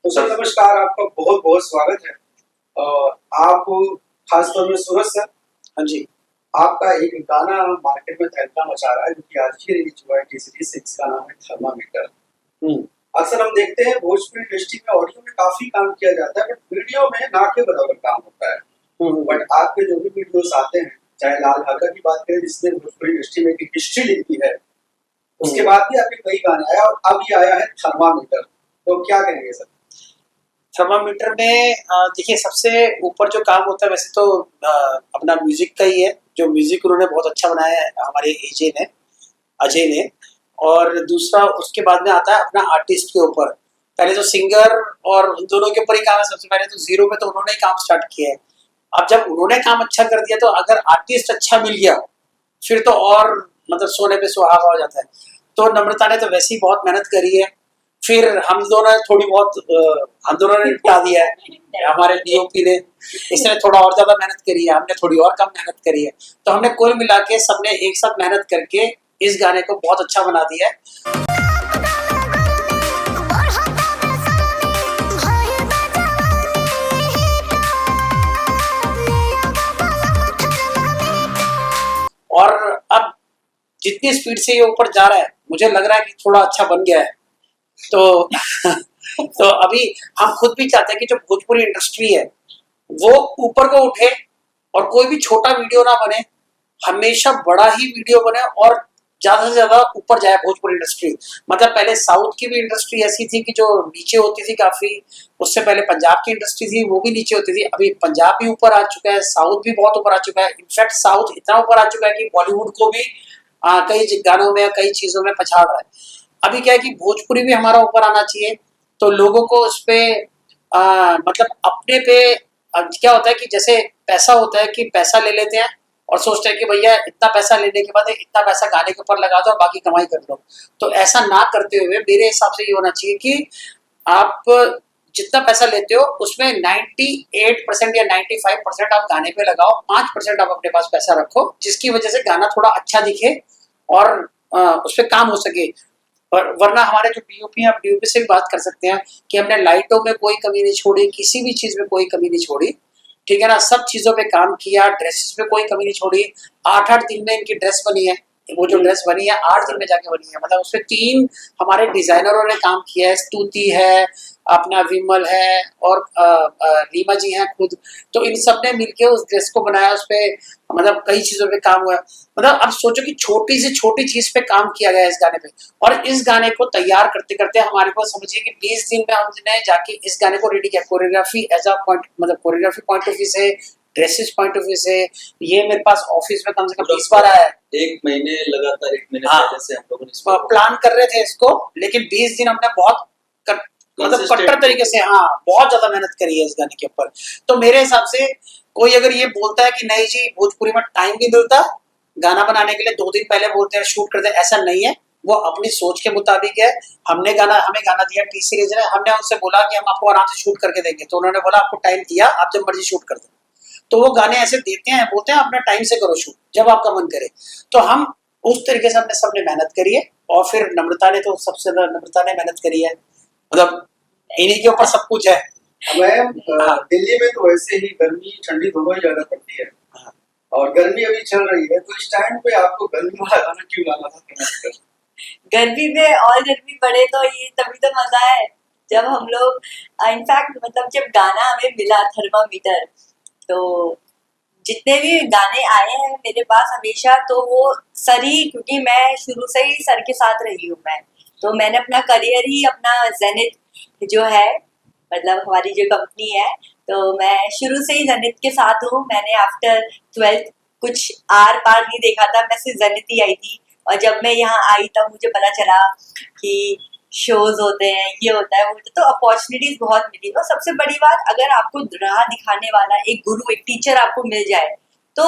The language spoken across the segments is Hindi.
तो सर नमस्कार, आपका बहुत बहुत स्वागत है। आप खासतौर में सूरज सर, हाँ जी, आपका एक गाना मार्केट में तहलका मचा रहा है जो कि आज ही रिलीज हुआ है केसरी 6 का नाम है थर्मामीटर। अक्सर हम देखते हैं भोजपुरी इंडस्ट्री में ऑडियो में काफी काम किया जाता है, बट वीडियो में ना के बराबर काम होता है। बट आपके जो भी वीडियोस आते हैं, चाहे लाल धागा की बात करें जिसने भोजपुरी इंडस्ट्री में एक हिस्ट्री लिखी है, उसके बाद भी आपके कई गाने आए और अब ये आया है थर्मामीटर। तो क्या कहेंगे सर? थर्मामीटर में देखिए सबसे ऊपर जो काम होता है वैसे तो अपना म्यूजिक का ही है। जो म्यूजिक उन्होंने बहुत अच्छा बनाया है हमारे अजय ने। और दूसरा उसके बाद में आता है अपना आर्टिस्ट के ऊपर। पहले तो सिंगर और उन दोनों के ऊपर ही काम है। सबसे पहले तो जीरो पे तो उन्होंने ही काम स्टार्ट किया है। अब जब उन्होंने काम अच्छा कर दिया तो अगर आर्टिस्ट अच्छा मिल गया फिर तो और मतलब सोने पे सुहागा हो जाता है। तो नम्रता ने तो वैसे ही बहुत मेहनत करी है। फिर हम दोनों ने थोड़ी बहुत हम दोनों ने निपटा दिया है। हमारे डीओपी ने इसने थोड़ा और ज्यादा मेहनत करी है, हमने थोड़ी और कम मेहनत करी है। तो हमने कुल मिला के सबने एक साथ मेहनत करके इस गाने को बहुत अच्छा बना दिया है। और अब जितनी स्पीड से ये ऊपर जा रहा है मुझे लग रहा है कि थोड़ा अच्छा बन गया है। तो तो अभी हम खुद भी चाहते हैं कि जो भोजपुरी इंडस्ट्री है वो ऊपर को उठे और कोई भी छोटा वीडियो ना बने, हमेशा बड़ा ही वीडियो बने और ज्यादा से ज्यादा ऊपर जाए भोजपुरी इंडस्ट्री। मतलब पहले साउथ की भी इंडस्ट्री ऐसी थी कि जो नीचे होती थी काफी। उससे पहले पंजाब की इंडस्ट्री थी, वो भी नीचे होती थी। अभी पंजाब भी ऊपर आ चुका है, साउथ भी बहुत ऊपर आ चुका है। इनफैक्ट साउथ इतना ऊपर आ चुका है कि बॉलीवुड को भी कई गानों में कई चीजों में पछाड़ रहा है। अभी क्या है कि भोजपुरी भी हमारा ऊपर आना चाहिए। तो लोगों को उस पे मतलब अपने पे क्या होता है कि जैसे पैसा होता है कि पैसा ले लेते हैं और सोचते हैं कि भैया इतना पैसा लेने के बाद इतना पैसा गाने के ऊपर लगा दो और बाकी कमाई कर लो। तो ऐसा ना करते हुए मेरे हिसाब से ये होना चाहिए कि आप जितना पैसा लेते हो उसमें 98% या 95% आप गाने पे लगाओ, 5% आप अपने पास पैसा रखो जिसकी वजह से गाना थोड़ा अच्छा दिखे और उस पर काम हो सके। वरना हमारे जो डीओपी है, आप डीओपी से भी बात कर सकते हैं कि हमने लाइटों में कोई कमी नहीं छोड़ी, किसी भी चीज में कोई कमी नहीं छोड़ी। ठीक है ना, सब चीजों पे काम किया, ड्रेसेस पे कोई कमी नहीं छोड़ी। 8-8 दिन में इनकी ड्रेस बनी है। वो जो ड्रेस बनी है 8 दिन में जाके बनी है। मतलब उसपे 3 हमारे डिजाइनरों ने काम किया है। स्तुति है, अपना विमल है और रीमा जी हैं खुद। तो इन सब ने मिलके उस ड्रेस को बनाया। उस पे मतलब कई चीजों पे काम हुआ। मतलब अब सोचो कि छोटी से छोटी चीज पे काम किया गया है इस गाने पे। और इस गाने को तैयार करते करते हमारे को समझिए कि 20 दिन में हमने जाके इस गाने को रेडी किया। कोरियोग्राफी एज अ पॉइंट, मतलब कोरियोग्राफी पॉइंट ऑफ व्यू से, ड्रेसेस पॉइंट ऑफ व्यू से, ये मेरे पास ऑफिस में कम से कम 20 बार आया है। एक महीने लगातार, एक महीने पहले से हम लोगों ने प्लान कर रहे थे इसको, लेकिन 20 दिन हमने बहुत मतलब कट्टर तरीके से बहुत ज्यादा मेहनत करी है इस गाने के ऊपर। तो मेरे हिसाब से कोई अगर ये बोलता है कि नहीं जी भोजपुरी में टाइम नहीं मिलता गाना बनाने के लिए, 2 दिन पहले बोलते हैं शूट करते हैं, ऐसा नहीं है। वो अपनी सोच के मुताबिक है। हमें गाना दिया टी सीरीज ने, हमने उनसे बोला कि हम आपको आराम से शूट करके देंगे। तो उन्होंने बोला आपको टाइम दिया, आप जब मर्जी शूट कर दो। तो वो गाने ऐसे देते हैं, बोलते हैं अपना टाइम से करो शूट जब आपका मन करे। तो हम उस तरीके से हमने सबने मेहनत करी है। और फिर नम्रता ने तो सबसे ज्यादा नम्रता ने मेहनत करी है। मतलब इन्हीं के ऊपर सब कुछ है। मैम दिल्ली में तो वैसे ही गर्मी ठंडी दोनों ही ज्यादा पड़ती है और गर्मी अभी चल रही है, तो इस टाइम पे आपको गर्मी वाला गाना क्यों गाना था? गर्मी में और गर्मी पड़े तो ये तभी तो मजा है जब हम लोग इनफैक्ट मतलब जब गाना हमें मिला थर्मामीटर, तो जितने भी गाने आए हैं मेरे पास हमेशा तो वो सर ही, क्योंकि मैं शुरू से ही सर के साथ रही हूँ। मैं तो मैंने अपना करियर ही अपना जेनिथ जो है, मतलब हमारी जो कंपनी है, तो मैं शुरू से ही जेनिथ के साथ हूँ। मैंने आफ्टर 12th कुछ आर पार नहीं देखा था, मैं सिर्फ जेनिथ ही आई थी। और जब मैं यहाँ आई तब मुझे पता चला कि शोज होते हैं, ये होता है वो होता है, तो अपॉर्चुनिटीज बहुत मिली। और सबसे बड़ी बात, अगर आपको राह दिखाने वाला एक गुरु, एक टीचर आपको मिल जाए तो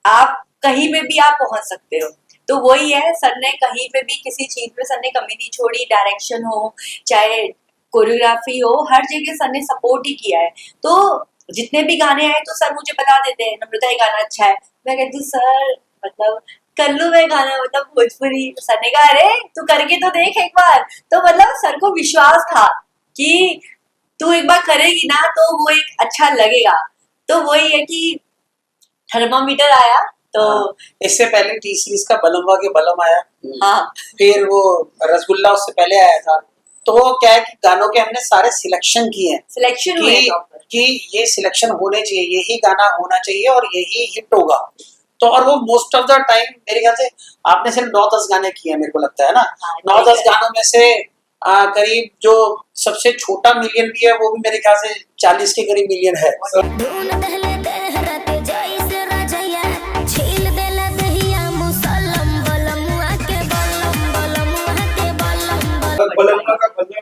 आप कहीं पे भी आप पहुंच सकते हो। तो वही है, सर ने कहीं पे भी किसी चीज में सर ने कमी नहीं छोड़ी। डायरेक्शन हो चाहे कोरियोग्राफी हो, हर जगह सर ने सपोर्ट ही किया है। तो जितने भी गाने आए तो सर मुझे बता देते हैं नम्रता ये गाना अच्छा है। मैं कहती हूँ सर मतलब कर लूं मैं गाना, मतलब भोजपुरी। सर ने कहा अरे तू करके तो देख एक बार। तो मतलब सर को विश्वास था कि तू एक बार करेगी ना तो वो एक अच्छा लगेगा। तो वही है कि थर्मामीटर आया तो हाँ, इससे पहले टी सीरीज का बलमवा के बलम आया, हाँ फिर वो रसगुल्ला उससे पहले आया था। तो वो क्या है कि गानों के हमने सारे सिलेक्शन किए हैं सिलेक्शन हुए कि प्रॉपर। कि ये सिलेक्शन होने चाहिए, यही गाना होना चाहिए और यही हिट होगा। तो और वो मोस्ट ऑफ द टाइम मेरे ख्याल से आपने सिर्फ 9-10 गाने किए हैं मेरे को लगता है ना। हाँ, 9-10 गानों में से करीब जो सबसे छोटा मिलियन भी है वो भी मेरे ख्याल से 40 के करीब मिलियन है। ढूंढ दहले देहरते जैसे राजैया छील देला दहिया मुसलम बलमुआ के बलम बलमवा का बलम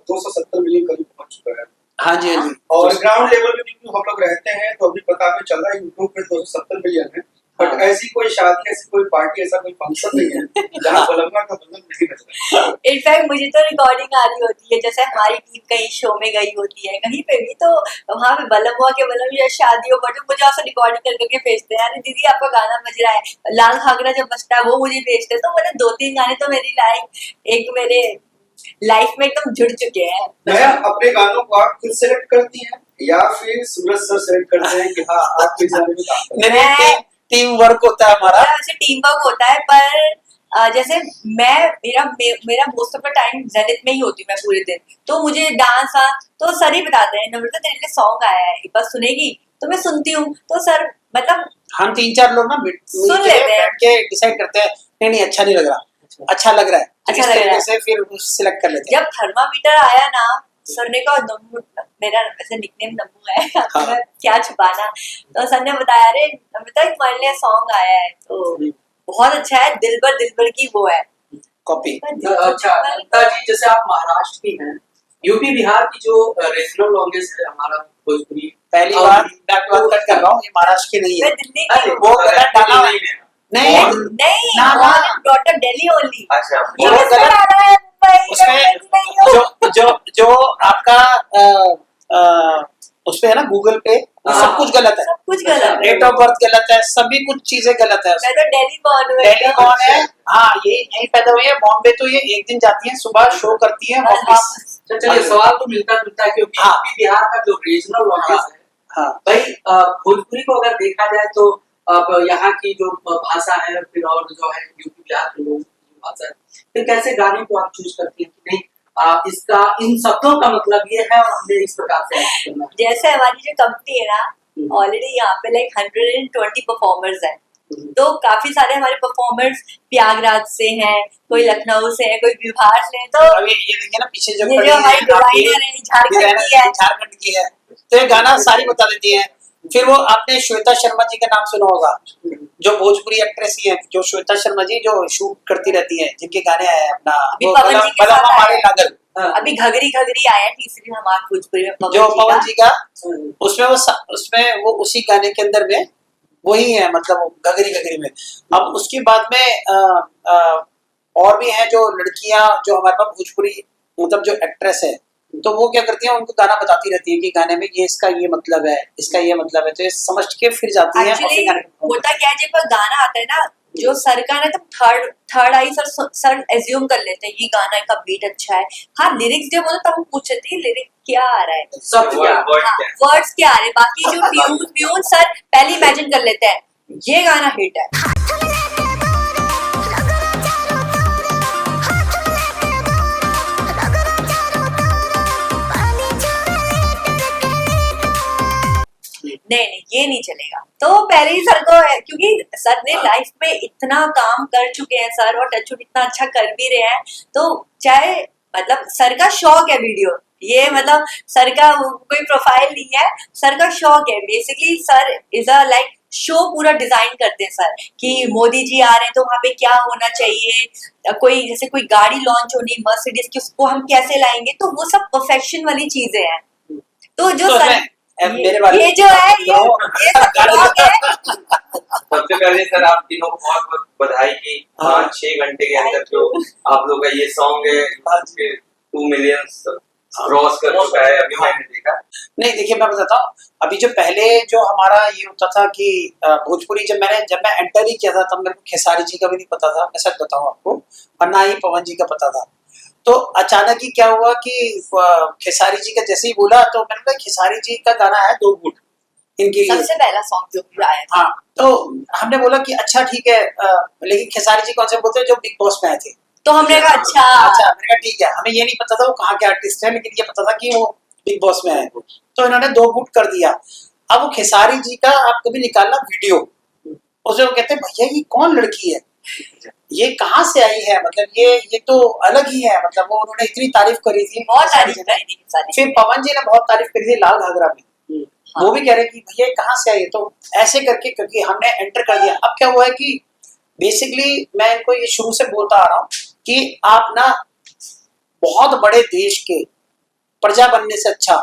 270 मिलियन करीब पहुंच चुका है। हाँ जी, हाँ जी। और ग्राउंड लेवल पे क्योंकि हम लोग रहते हैं तो अभी पता हमें चल रहा है यूट्यूब पे 270 मिलियन है। बट हाँ। ऐसी कोई शादी, ऐसी कोई पार्टी, ऐसा कोई फंक्शन नहीं है जहाँ बलमवा का बलम नहीं बज रहा है। इनफैक्ट मुझे तो रिकॉर्डिंग आ रही होती है, जैसे हमारी टीम कहीं शो में गई होती है कहीं पे भी, तो वहाँ पे बलम हुआ के बलम या शादियों पर तो मुझे ऐसा रिकॉर्डिंग कर करके भेजते हैं, अरे दीदी आपका गाना बज रहा है, लाल घाघरा जब बजता है वो मुझे भेजते हैं। तो मैंने 2-3 गाने तो मेरी मेरे लाइफ में एकदम जुड़ चुके हैं। मैं अपने गानों को आप खुद सेलेक्ट करती हैं या फिर सूरज सर सेलेक्ट करते हैं कि हाँ आप किस गाने में काम करें? मेरे टीम वर्क होता है हमारा। वैसे टीम वर्क होता है, पर जैसे मेरा most of the time zenith में ही होती हूँ मैं पूरे दिन, तो मुझे डांस तो सर ही बताते हैं, नम्रता तेरे लिए सॉन्ग आया है एक बार सुनेगी, तो मैं सुनती हूँ। तो सर मतलब हम 3-4 लोग ना सुन लेते हैं, बैठ के डिसाइड करते हैं नहीं नहीं अच्छा नहीं लग रहा, अच्छा लग रहा है, अच्छा इस लग रहा तरीके है। से फिर सिलेक्ट कर लेते हैं। जब थर्मामीटर आया ना, सर ने कहा नम्बू, मेरा वैसे निकनेम नम्बू है हाँ। मैं क्या छुपाना, तो सर ने बताया अरे नम्रता तुम्हारे लिए सॉन्ग आया है, तो बहुत अच्छा है, दिलबर की वो है कॉपी। अच्छा नमिता जी, जैसे आप महाराष्ट्र की हैं, यूपी बिहार की जो रीजनल लैंग्वेज है हमारा भोजपुरी, पहली और- बार मैं कट कर रहा हूँ, ये महाराष्ट्र की नहीं मैं है। दिल्ली अरे, की वो गलत डाला नहीं है। नहीं और- नहीं, ना, ना। Brought up Delhi only. अच्छा ये वो किसने गलत- डाला है मुंबई उसमें नहीं हो। जो आपका उसपे है ना गूगल पे, वो हाँ। सब कुछ गलत है। सब कुछ गलत है। डेट ऑफ बर्थ गलत है, सभी कुछ चीजें गलत है। मैं तो दिल्ली बॉर्न हूँ दिल्ली एकदम। कौन है? हाँ ये यही पैदा हुई है। बॉम्बे तो ये एक दिन जाती है, सुबह शो करती है, बस वापस। तो चलिए सवाल तो मिलता जुलता है, क्योंकि हाँ। यूपी बिहार का जो रीजनल लैंग्वेज है हाँ भाई, भोजपुरी को अगर देखा जाए तो अब यहाँ की जो भाषा है, फिर और जो है यूपी बिहार के लोगों की भाषा है, फिर कैसे गाने को आप चूज करती हैं कि नहीं इसका इन शब्दों का मतलब ये है और हमें इस प्रकार से act करना है? जैसे हमारी जो कंपनी है ना, ऑलरेडी यहाँ पे लाइक 120 परफॉर्मर्स हैं, तो काफी सारे हमारे परफॉर्मर्स प्रयागराज से हैं, कोई लखनऊ से है, कोई बिहार से है, तो अभी ये देखिए ना पीछे जो ये खड़ी जो है, हमारी आपकी डिजाइनर है झारखंड की है। झारखंड की है, तो ये गाना सारी बता देती है। फिर वो आपने श्वेता शर्मा जी का नाम सुना होगा, जो भोजपुरी एक्ट्रेस ही है, जो श्वेता शर्मा जी जो शूट करती रहती है, जिनके गाने आए हैं अपना अभी वो पवन जी के बलम साथ आए हमारे हैं। लागल, हाँ। अभी घगरी घगरी आया है तीसरी हमारे भोजपुरी में जो पवन जी का, हम्म। उसमें वो उसी गाने के अंदर में वही है, मतलब वो घगरी घगरी में। अब उसके बाद में और भी हैं जो लड़कियां जो हमारे पास भोजपुरी मतलब जो एक्ट्रेस है, तो वो क्या करती हैं, उनको गाना बताती रहती है कि गाने में ये इसका ये मतलब है, इसका ये मतलब है, तो ये समझ के फिर जाती है और एक्चुअली फिर गाने को होता क्या है, जब गाना आता है ना, जो सर का ना, तो थर्ड आई सर एज्यूम कर लेते हैं ये गाना का बीट अच्छा है। हाँ लिरिक्स जो बोलो तब हम पूछते थे लिरिक क्या आ रहा है, सब क्या वर्ड्स क्या आ रहे हैं, बाकी जो ट्यून सर पहले इमेजिन कर लेते हैं ये गाना हिट है। नहीं ये नहीं चलेगा, तो पहले ही सर को है, क्योंकि सर ने लाइफ में इतना काम कर चुके हैं सर, और टचवुड इतना अच्छा कर भी रहे हैं, तो चाहे मतलब सर का शौक है वीडियो, ये मतलब सर का कोई प्रोफाइल नहीं है, सर का शौक है basically. Sir is a like show पूरा डिजाइन करते हैं सर, कि मोदी जी आ रहे हैं तो वहाँ पे क्या होना चाहिए, कोई जैसे कोई गाड़ी लॉन्च होनी मर्सिडीज की, उसको हम कैसे लाएंगे, तो वो सब परफेक्शन वाली चीजें हैं। तो जो तो सर मेरे वाले ये जो है ये सब शौक है। सबसे पहले सर आप तीनों को बहुत बहुत बधाई की, हाँ। 5-6 घंटे के अंदर जो आप लोग का ये सॉन्ग है 2 मिलियन क्रॉस कर चुका है, अभी मैंने देखा। नहीं देखिए मैं बताता हूँ, अभी जो पहले जो हमारा ये होता था कि भोजपुरी जब मैं एंटर ही किया था, तब मेरे को खेसारी जी का भी नहीं पता था, मैं सच बताऊँ आपको, और ना ही पवन जी का पता था। तो अचानक ही क्या हुआ कि खेसारी जी का जैसे ही बोला तो मैंने कहा खेसारी जी का गाना है दो गुट इनके लिए। सबसे पहला सॉन्ग जो भी आया था। हाँ, तो हमने बोला कि अच्छा ठीक है, लेकिन खेसारी जी कौन से बोलते हैं जो बिग बॉस में आए थे। तो हमने कहा अच्छा अच्छा, मैंने कहा ठीक है, हमें ये नहीं पता था वो कहाँ के आर्टिस्ट हैं, लेकिन ये पता था कि वो बिग बॉस में आए। तो इन्होंने दो गुट कर दिया। अब वो खेसारी जी का आप कभी निकालना वीडियो, उसमें वो कहते हैं भैया ये कौन लड़की है, ये कहाँ से आई है, मतलब ये तो अलग ही है, मतलब वो उन्होंने इतनी तारीफ करी थी, बहुत तारीफ करी थी सारी। फिर पवन जी ने बहुत तारीफ करी थी लाल घाघरा में, वो भी कह रहे कि भैया कहाँ से आई है। तो ऐसे करके क्योंकि हमने एंटर कर दिया, अब क्या हुआ है कि बेसिकली मैं इनको ये शुरू से बोलता आ रहा हूँ कि आप ना बहुत बड़े देश के प्रजा बनने से अच्छा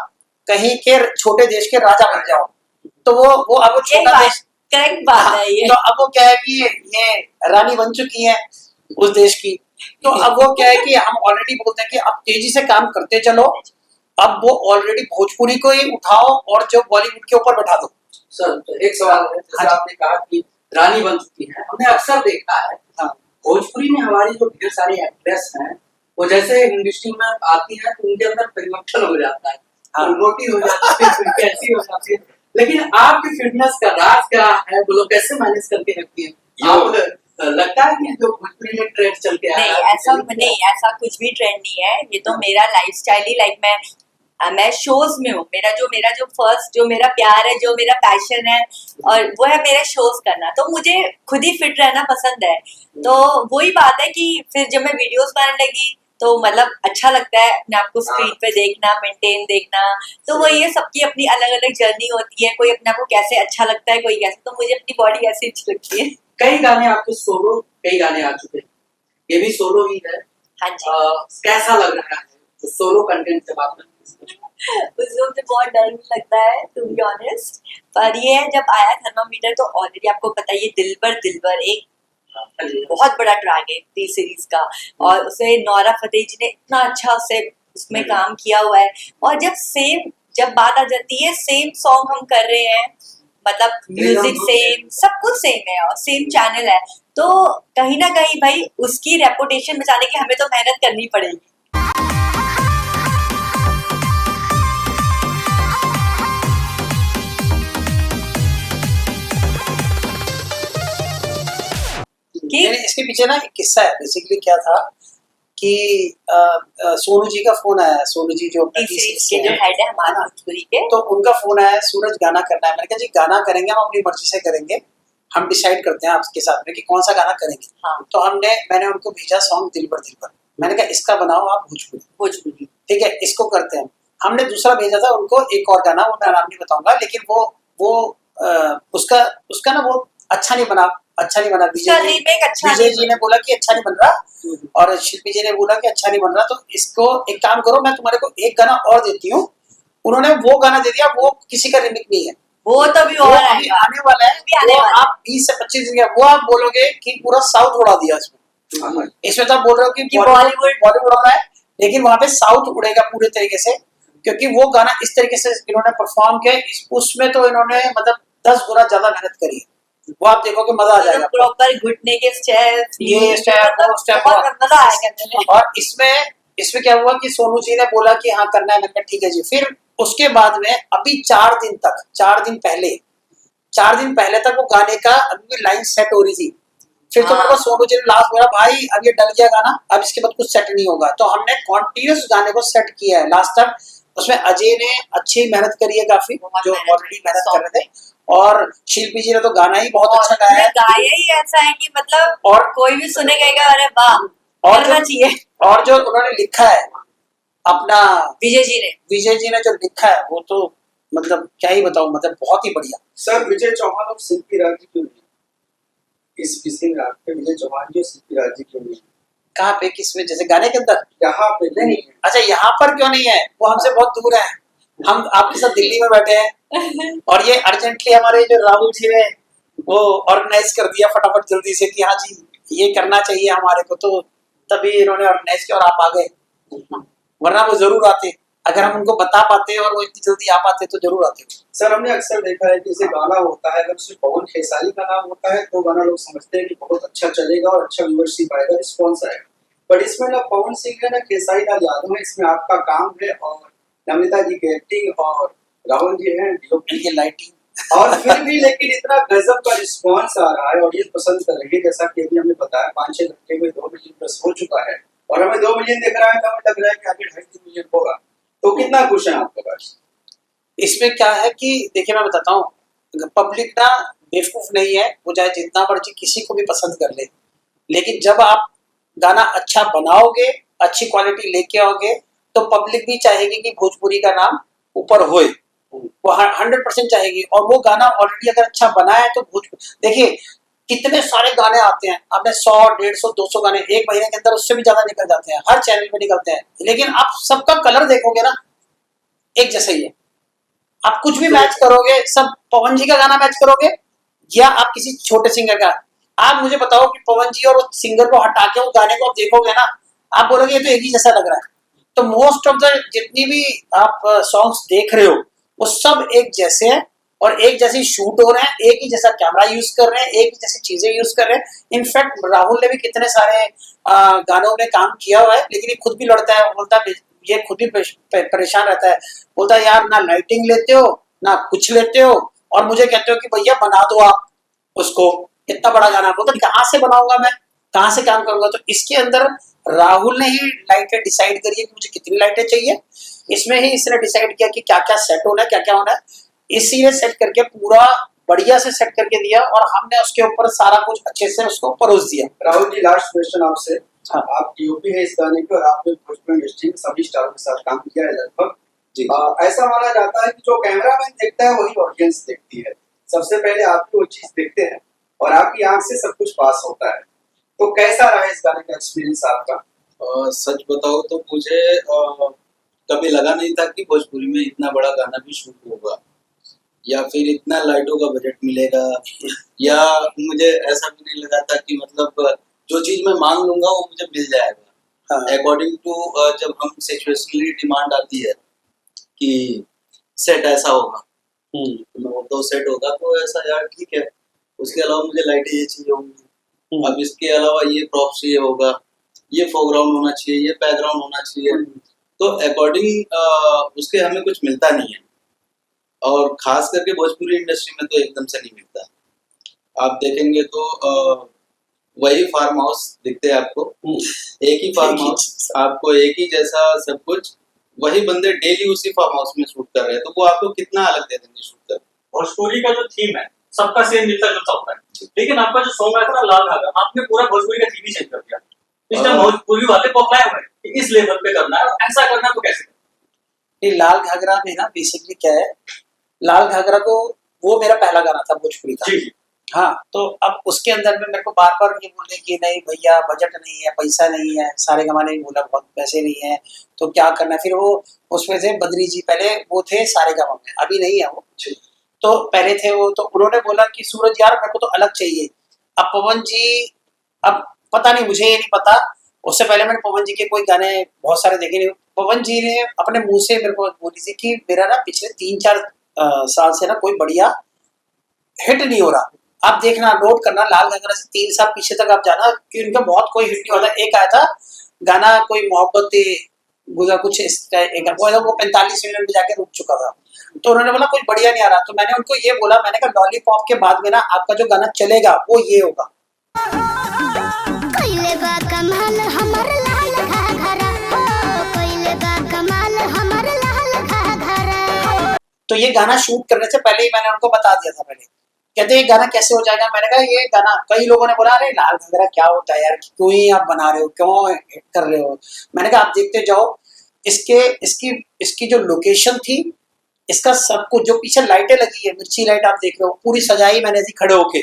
कहीं के छोटे देश के राजा बन जाओ। तो वो अब वो छोटा देश, करेक्ट बात है ये। तो अब वो क्या है कि ये रानी बन चुकी है उस देश की। तो अब वो क्या है कि हम ऑलरेडी बोलते हैं कि अब तेजी से काम करते चलो, अब वो ऑलरेडी भोजपुरी को ही उठाओ और जो बॉलीवुड के ऊपर बैठा दो। सर तो एक सवाल है, जैसे आपने कहा कि रानी बन चुकी है, हमने अक्सर देखा है भोजपुरी में हमारी जो ढेर सारी एक्ट्रेस हैं वो जैसे इंडस्ट्री में आती हैं तो उनके अंदर परिवर्तन हो जाता है, मोटी हो जाती है, फिर कैसी हो जाती है, लेकिन आपकी फिटनेस का राज क्या है, वो लोग कैसे मैनेज करके रखती है? आप लगता है कि जो भोजपुरी में ट्रेंड चल के आया है? नहीं, ऐसा कुछ भी ट्रेंड नहीं है, ये तो मेरा लाइफस्टाइल ही, लाइक मैं शोज में हूँ, मेरा प्यार है, जो मेरा पैशन है, और वो है मेरे शोज करना। तो मुझे खुद ही फिट रहना पसंद है। तो वही बात है कि फिर जब मैं वीडियोस बनाने लगी तो मतलब अच्छा लगता है अपने आप को स्क्रीन पे देखना, मेंटेन देखना। तो वही है, सबकी अपनी अलग अलग जर्नी होती है, कोई अपने आप को कैसे अच्छा लगता है, कोई कैसे। तो मुझे अपनी बॉडी ऐसी अच्छी लगती है। कई गाने आपके सोलो, कई गाने आ चुके हैं, ये भी सोलो ही है। हाँ जी। कैसा लग रहा है तो सोलो कंटेंट जब आप उसमें मुझे बहुत डर भी लगता है टू बी ऑनेस्ट, पर ये है जब आया थर्मामीटर तो ऑलरेडी आपको पता है ये दिलबर एक बहुत बड़ा ट्रैक है टी सीरीज का, और उसे नौरा फतेही जी ने इतना अच्छा से उसमें काम किया हुआ है। और जब बात आ जाती है सेम सॉन्ग हम कर रहे हैं, मतलब म्यूजिक सेम, सब कुछ सेम है और सेम चैनल है, तो कहीं ना कहीं भाई उसकी रेपुटेशन बचाने के लिए हमें तो मेहनत करनी पड़ेगी। इसके पीछे ना एक किस्सा है। बेसिकली क्या था कि सोनू जी का फोन आया, सोनू जी जो के जो हेड है हमारे भोजपुरी के, तो उनका फोन आया, सूरज गाना करना है। मैंने कहा जी गाना करेंगे, हम अपनी मर्जी से करेंगे, हम डिसाइड करते हैं आपके साथ में कि कौन सा गाना करेंगे। हाँ। तो मैंने उनको भेजा सॉन्ग दिलबर। मैंने कहा इसका बनाओ आप भोजपुरी, ठीक है, इसको करते हैं। हमने दूसरा भेजा था उनको एक और गाना, वो मैं नाम नहीं बताऊंगा, लेकिन वो उसका ना वो अच्छा नहीं बना। विजय जी ने बोला कि अच्छा नहीं बन रहा, और शिल्पी जी ने बोला कि अच्छा नहीं बन रहा, तो इसको एक काम करो, मैं तुम्हारे को एक गाना और देती हूँ। उन्होंने वो गाना दे दिया, वो किसी का रिमिक नहीं है, वो तो भी और आने वाला है। आप 20 से 25 दिन वो आप बोलोगे कि पूरा साउथ उड़ा दिया इसमें तो आप बोल रहे हो कि बॉलीवुड उड़ा रहा है, लेकिन वहां पे साउथ उड़ेगा पूरे तरीके से, क्योंकि वो गाना इस तरीके से इन्होंने परफॉर्म किया। उसमें तो इन्होंने मतलब 10 गुना ज्यादा मेहनत करी है, वो आप देखोगे मजा आ जाएगा। प्रॉपर घुटने के स्टेप, ये स्टेप, वो स्टेप, मजा आएगा। और इसमें क्या हुआ कि सोनू जी ने बोला कि हाँ करना है। मैंने कहा ठीक है जी। फिर उसके बाद में अभी 4 दिन पहले तक वो गाने का अभी भी लाइन सेट हो रही थी। फिर तो मेरे को सोनू जी ने लास्ट बोला भाई अब ये डल गया गाना, अब इसके बाद कुछ सेट नहीं होगा। तो हमने कॉन्टिन्यूस गाने को सेट किया है लास्ट तक। उसमें अजय ने अच्छी मेहनत करी है काफी, जो ऑलरेडी मेहनत कर रहे थे, और शिल्पी जी ने तो गाना ही बहुत अच्छा गाया है। गाया ही ऐसा है कि मतलब और कोई भी सुने कहेगा अरे वाह, करना चाहिए। और जो उन्होंने लिखा है अपना विजय जी ने जो लिखा है वो तो मतलब क्या ही बताऊं, मतलब बहुत ही बढ़िया। सर विजय चौहान और शिल्पी राज जी क्यों नहीं इस विषय में? आपके विजय चौहान जी और शिल्पी राज जी क्यों नहीं? कहाँ पे, किसमें? जैसे गाने के अंदर? यहाँ पे नहीं। अच्छा, यहाँ पर क्यों नहीं है? वो हमसे बहुत दूर है, हम आपके साथ दिल्ली में बैठे हैं, और ये अर्जेंटली हमारे जो राहुल जी ने वो ऑर्गेनाइज कर दिया फटाफट जल्दी से कि हाँ जी ये करना चाहिए हमारे को, तो तभी इन्होंने ऑर्गेनाइज किया और आप आ गए, वरना वो जरूर आते। अगर हम उनको बता पाते और वो इतनी जल्दी आ पाते तो जरूर आते। सर हमने अक्सर देखा है कि जैसे गाना होता है, अगर उसमें पवन खेसारी का नाम होता है तो गाना लोग समझते हैं कि बहुत अच्छा चलेगा और अच्छा व्यूअरशिप आएगा, रिस्पॉन्स आएगा। बट इसमें ना पवन सिंह है ना खेसारी लाल यादव है, इसमें आपका काम है और नमिता जी की एक्टिंग और राहुल जी हैं डीओपी ये लाइटिंग और फिर भी लेकिन इतना गजब का रिस्पॉन्स आ रहा है, ऑडियंस पसंद कर रही है। जैसा कि अभी हमने बताया 5-6 घंटे में 2 मिलियन प्लस हो चुका है और हमें 2 मिलियन दिख रहा है तो हमें लग रहा है कि आगे 2.5 मिलियन होगा। तो कितना खुश हैं आपके पास? इसमें क्या है कि देखिए मैं बताता हूँ, पब्लिक ना बेवकूफ नहीं है, वो चाहे जितना मर्जी किसी को भी पसंद कर ले, लेकिन जब आप गाना अच्छा बनाओगे, अच्छी क्वालिटी लेके आओगे, तो पब्लिक भी चाहेगी कि भोजपुरी का नाम ऊपर होए, वो 100% चाहेगी। और वो गाना ऑलरेडी अगर अच्छा बना है तो भोजपुरी, देखिए कितने सारे गाने आते हैं, आपने 100, 150, 200 गाने एक महीने के अंदर उससे भी ज्यादा निकल जाते हैं, हर चैनल पे निकलते हैं, लेकिन आप सबका कलर देखोगे ना एक जैसा ही है। आप कुछ भी मैच करोगे, सब पवन जी का गाना मैच करोगे या आप किसी छोटे सिंगर का, आप मुझे बताओ कि पवन जी और उस सिंगर को हटा के वो गाने को आप देखोगे ना, आप बोलोगे ये तो एक ही जैसा लग रहा है। तो मोस्ट ऑफ द जितनी भी आप सॉन्ग्स देख रहे हो वो सब एक जैसे हैं और एक जैसे शूट हो रहे हैं, एक ही जैसा कैमरा यूज कर रहे हैं, एक ही जैसी चीजें यूज कर रहे हैं। इनफैक्ट राहुल ने भी कितने सारे गानों में काम किया हुआ है, लेकिन ये खुद भी लड़ता है, बोलता है ये खुद भी परेशान रहता है, बोलता है यार ना लाइटिंग लेते हो ना कुछ लेते हो और मुझे कहते हो कि भैया बना दो आप उसको, इतना बड़ा गाना, बोलता कहाँ से बनाऊंगा मैं, कहाँ से काम करूंगा। तो इसके अंदर राहुल ने ही लाइटें डिसाइड करी है कि मुझे कितनी लाइटें चाहिए, इसमें ही इसने डिसाइड किया कि क्या क्या सेट होना है, क्या क्या होना है, इसी ने सेट करके पूरा बढ़िया से सेट करके दिया और हमने उसके ऊपर सारा कुछ अच्छे से उसको परोस दिया। राहुल जी लास्ट क्वेश्चन आपसे, हाँ। आप डीओपी है इस गाने के और आपने भोजपुरी इंडस्ट्री में सभी स्टारों के साथ काम किया है लगभग जी। ऐसा माना जाता है कि जो कैमरामैन देखता है वही ऑडियंस देखती है, सबसे पहले आपकी वो चीज देखते हैं और आपकी आंख से सब कुछ पास होता है। तो कैसा रहा इस गाने का एक्सपीरियंस आपका? सच बताओ तो मुझे कभी लगा नहीं था कि भोजपुरी में इतना बड़ा गाना भी शूट होगा या फिर इतना लाइटों का बजट मिलेगा, या मुझे ऐसा भी नहीं लगा था कि मतलब जो चीज मैं मांग लूंगा वो मुझे मिल जाएगा अकॉर्डिंग टू जब हम सिचुएशनली डिमांड आती है कि सेट ऐसा होगा तो मैं बोलता हूँ सेट होगा तो ऐसा यार ठीक है, उसके अलावा मुझे लाइटें ये चाहिए होंगी, अब इसके अलावा ये प्रॉप चाहिए होगा, ये फोरग्राउंड होना चाहिए, ये बैकग्राउंड होना चाहिए, तो अकॉर्डिंग उसके हमें कुछ मिलता नहीं है और खास करके भोजपुरी इंडस्ट्री में तो एकदम से नहीं मिलता। आप देखेंगे तो वही फार्म हाउस दिखते हैं आपको, एक ही फार्म हाउस, आपको एक ही जैसा सब कुछ, वही बंदे डेली उसी फार्म हाउस में शूट कर रहे हैं, तो वो आपको कितना अलग दे देंगे शूट कर। भोजपुरी का जो थीम है सबका सेम मिलता जुलता होता है, लेकिन आपका जो सॉन्ग आया था ना लाल घाघरा, आपने पूरा भोजपुरी का थीम ही चेंज कर दिया। इस टाइम भोजपुरी वाले बौखलाए हुए हैं कि इस लेवल पे करना है और ऐसा करना है तो कैसे करना। ये लाल घाघरा में ना बेसिकली क्या है, लाल घाघरा को वो मेरा पहला गाना था भोजपुरी का। जी। हाँ, तो अब उसके अंदर में मेरे को बार बार ये बोले कि नहीं भैया बजट नहीं है, पैसा नहीं है, सारे गमाने ने बोला बहुत पैसे नहीं है तो क्या करना है। फिर वो उसमें से बद्री जी पहले वो थे सारे गमा में, अभी नहीं है वो, तो पहले थे वो, तो उन्होंने बोला कि सूरज यार मेरे को तो अलग चाहिए। अब पवन जी, अब पता नहीं मुझे ये नहीं पता, उससे पहले मैंने पवन जी के कोई गाने बहुत सारे देखे नहीं, पवन जी ने अपने मुंह से मेरे को बोली थी कि मेरा ना पिछले 3-4 साल से ना कोई बढ़िया हिट नहीं हो रहा। आप देखना, नोट करना, लाल घाघरा से 3 साल पीछे तक आप जाना कि उनका बहुत कोई हिट नहीं होता। एक आया था गाना कोई मोहब्बत गुजरा कुछ इस वो 45 मिनट में जाके रुक चुका था, तो उन्होंने बोला कुछ बढ़िया नहीं आ रहा, तो मैंने उनको ये बोला, मैंने कहा लॉलीपॉप के बाद में ना आपका जो गाना चलेगा वो ये होगा। कोइले बा कमाल हमर लाल घाघरा, कोइले बा कमाल हमर लाल घाघरा। तो ये गाना शूट करने से पहले ही मैंने उनको बता दिया था। पहले कहते ये गाना कैसे हो जाएगा, मैंने कहा ये गाना, कई लोगों ने बोला अरे लाल घाघरा क्या होता है यार, क्यों ही आप बना रहे हो, क्यों हिट कर रहे हो। मैंने कहा आप देखते जाओ, इसकी जो लोकेशन थी, इसका सब कुछ, जो पीछे लाइटें लगी है, मिर्ची लाइट आप देख रहे हो, पूरी सजाई मैंने ऐसे खड़े होके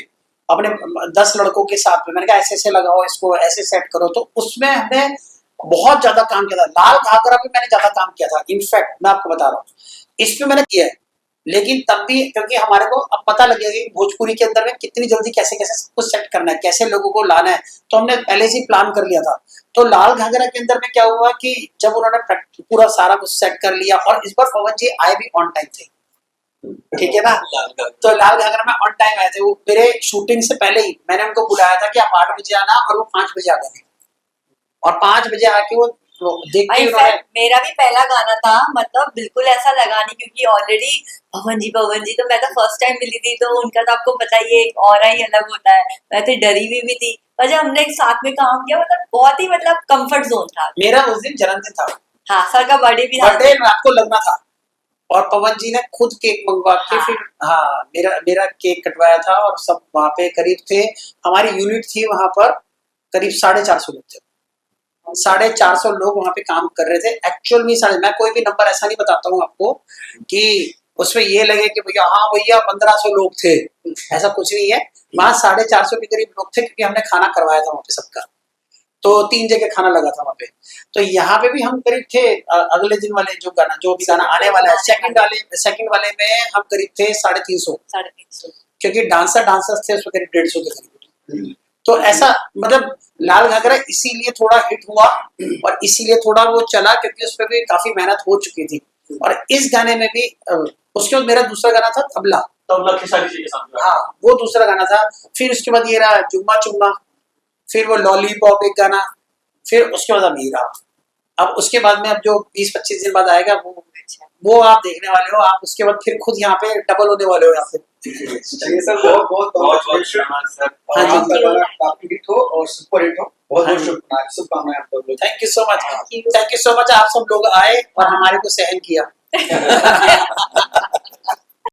अपने 10 लड़कों के साथ में, मैंने कहा ऐसे ऐसे लगाओ, इसको ऐसे सेट करो, तो उसमें हमने बहुत ज्यादा काम किया था। लाल घाघरा पे मैंने ज्यादा काम किया था, इनफैक्ट मैं आपको बता रहा हूँ, इस पे मैंने किया है, लेकिन तब भी क्योंकि हमारे को अब पता लग गया कि भोजपुरी के अंदर में कितनी जल्दी कैसे कैसे सब कुछ सेट करना है, कैसे लोगों को लाना है, तो हमने पहले से ही प्लान कर लिया था। तो लाल घाघरा के अंदर में क्या हुआ कि जब उन्होंने पूरा सारा कुछ सेट कर लिया, और इस बार पवन जी आए भी ऑन टाइम थे, ठीक है ना, तो लाल घाघरा में ऑन टाइम आए थे। वो मेरे शूटिंग से पहले ही मैंने उनको बुलाया था कि आप 8 बजे आना, और वो 5 बजे आ गए। और 5 बजे आके वो देखते ही उन्होंने इनफैक्ट मेरा भी पहला गाना था, मतलब बिल्कुल ऐसा लगा नहीं, क्योंकि ऑलरेडी पवन जी तो मैं तो फर्स्ट टाइम मिली थी, तो उनका तो आपको पता ही है, एक और ही अलग होता है। मैं तो डरी हुई भी थी, पर जब हमने एक साथ में काम किया, मतलब बहुत ही मतलब कंफर्ट जोन था। मेरा उस दिन जन्मदिन था, हाँ, सर का बर्थडे भी था। बर्थडे रात को लगना था, और पवन जी ने खुद केक मंगवा के हाँ। फिर हाँ मेरा केक कटवाया था, और सब वहाँ पे करीब थे, हमारी यूनिट थी वहाँ पर करीब 450 लोग थे। 450 लोग वहाँ पे काम कर रहे थे एक्चुअल में। मैं कोई भी नंबर ऐसा नहीं बताता हूँ आपको कि उसमें ये लगे कि भैया हाँ भैया 1500 लोग थे, ऐसा कुछ नहीं है। वहाँ 450 के करीब लोग थे, क्योंकि हमने खाना करवाया था वहाँ पे सबका, तो 3 जगह खाना लगा था वहाँ पे। तो यहाँ पे भी हम करीब थे अगले दिन वाले जो भी गाना आने वाला है, सेकंड वाले में हम करीब थे 350, 350। क्योंकि डांसर्स थे उसमें करीब 150 के करीब। तो ऐसा मतलब लाल घाघरा इसीलिए थोड़ा हिट हुआ, और इसीलिए थोड़ा वो चला, क्योंकि उस पर भी काफी मेहनत हो चुकी थी। और इस गाने में भी उसके बाद मेरा दूसरा गाना था तबला, तबला खेसारी जी के साथ। हाँ वो दूसरा गाना था। फिर उसके बाद ये रहा जुम्मा चुम्मा, फिर वो लॉलीपॉप एक गाना, फिर उसके बाद अमीरा। अब उसके बाद में अब जो 20-25 दिन बाद आएगा वो आप देखने वाले हो। आप उसके बाद फिर खुद यहाँ पे डबल होने वाले हो यहाँ पे। चलिए सर, बहुत बहुत बहुत बहुत धन्यवाद सर। हाँ जी। आपका गाना काफी हिट हो और सुपर हिट हो। बहुत हाँ बहुत जी। शुभकामनाएं आपको। Thank you so much, thank you so much. आप सब लोग आए और हमारे को सहन किया।